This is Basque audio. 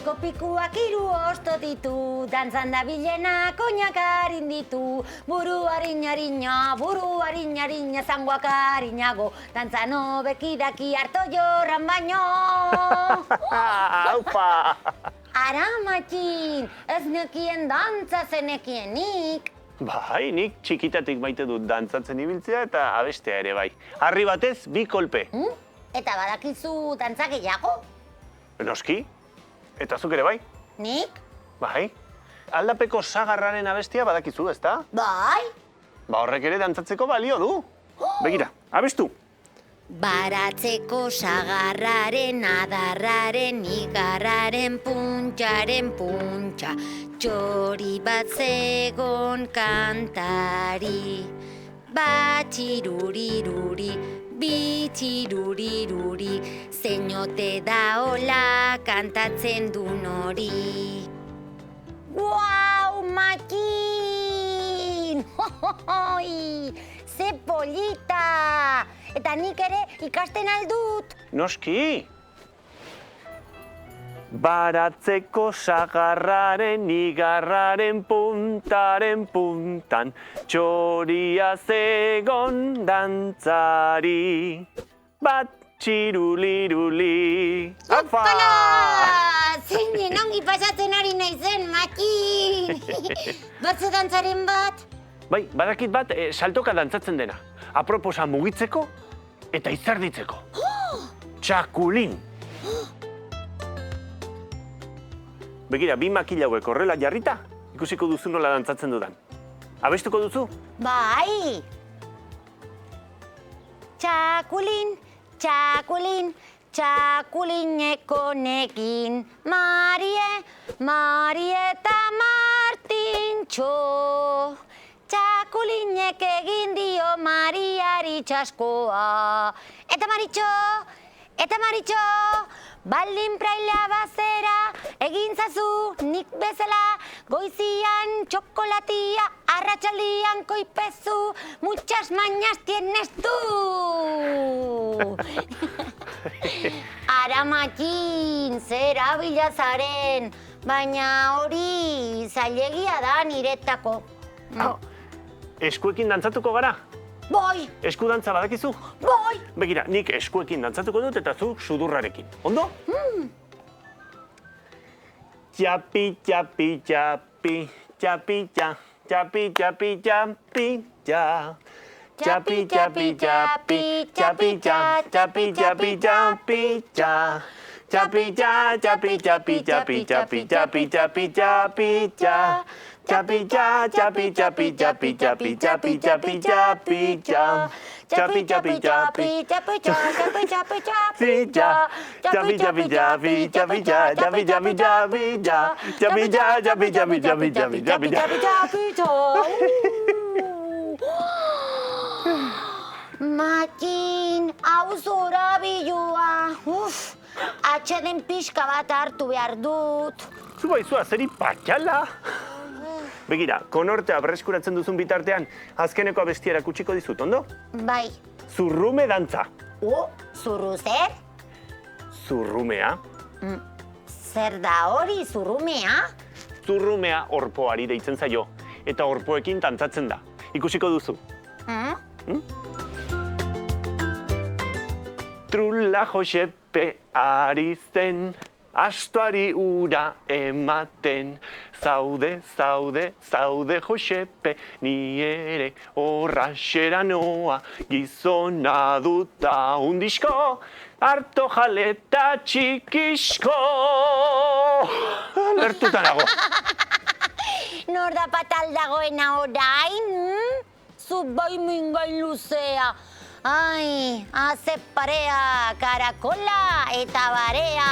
Goiko pikuak 3 osto ditu, dantzan da bilena koinak ditu. Buru harina, zangoak harinago, dantzan hobeki daki harto jorran baino. Aupa! Ara, Matxin, ez nekien dantza zenekienik. Bai, nik txikitatik maite dut dantzatzen ibiltzea eta abestea ere bai. Harri batez, 2 kolpe. Eta badakizu dantza gehiago? Noski? Eta zuk ere bai? Nik? Bai. Aldapeko sagarraren abestia badakizu, ezta? Bai. Ba horrek ere dantzatzeko balio du. Begira, abestu. Baratzeko sagarraren, adarraren, igarraren, puntxaren puntxa. Txori bat zegon kantari. Batxiruriruri, bitxiruriruri, zeinote da hola kantatzen du nori. Guau, Matxin! Ze polita! Eta nik ere ikasten aldut. Noski! Baratzeko sagarraren, igarraren, puntaren puntan, txoria zegon dantzari. Bat txiruliruli. Opala! Zeinen ongi pasatzen ari naizen, Matxin! Batze dantzaren bat? Bai, badakit bat saltoka dantzatzen dena. Aproposa mugitzeko eta izerditzeko. Txakulin! Begira, 2 makila hauek horrela jarrita, ikusiko duzu nola dantzatzen dudan. Abestuko duzu? Bai! Txakulin, txakulin, txakulineko nekin. Marie eta Martintxo. Txakulinek egin dio Mariari txaskoa. Eta Maritxo, baldin praila bazera, egin zazu nik bezala, goizian txokolatia, arratsaldian koipezu, muchas mañas tienes tú. Ara, Matxin, zera bilazaren, baina hori zailegia da niretako. Eskuekin dantzatuko gara? Bai! Esku dantza badakizu? Bai! Begira, nik eskuekin dantzatuko dut eta zu sudurrarekin. Ondo? Txapi, txapi, txapi, txapi, txapi, txapi, txapi, txa. Txapi, txapi, txapi, txapi, txapi, txapi, txapi, txa. Txapi, txapi, txapi, txapi, txapi, txapi, txapi, txapi, txa. Chapi cha, chapi chapi chapi chapi chapi chapi chapi cha. Chapi chapi chapi chapi chapi chapi chapi cha. Chapi chapi chapi chapi cha chapi chapi chapi cha. Chapi cha chapi chapi chapi chapi chapi chapi chapi cha. Matxin, hau zorabilua. Atxeden pixka bat hartu behar dut. Zu baizua, zeri patxala? Begira, konortea berreskuratzen duzun bitartean, azkeneko abestia erakutsiko dizut, ondo? Bai. Zurrume dantza. Zurru zer? Zurrumea. Zer da hori, zurrumea? Zurrumea orpoari deitzen zaio, eta orpoekin dantzatzen da. Ikusiko duzu. Trulla Josepe ari zen, astoari ura ematen. Zaude, zaude, zaude Josepe, ni ere horraxera noa, gizona duta undisko, harto jaleta txikisko. Lertuta nago. Nor da patal dagoena orain? Zu bai mingain luzea. Haze parea, karakola eta barea.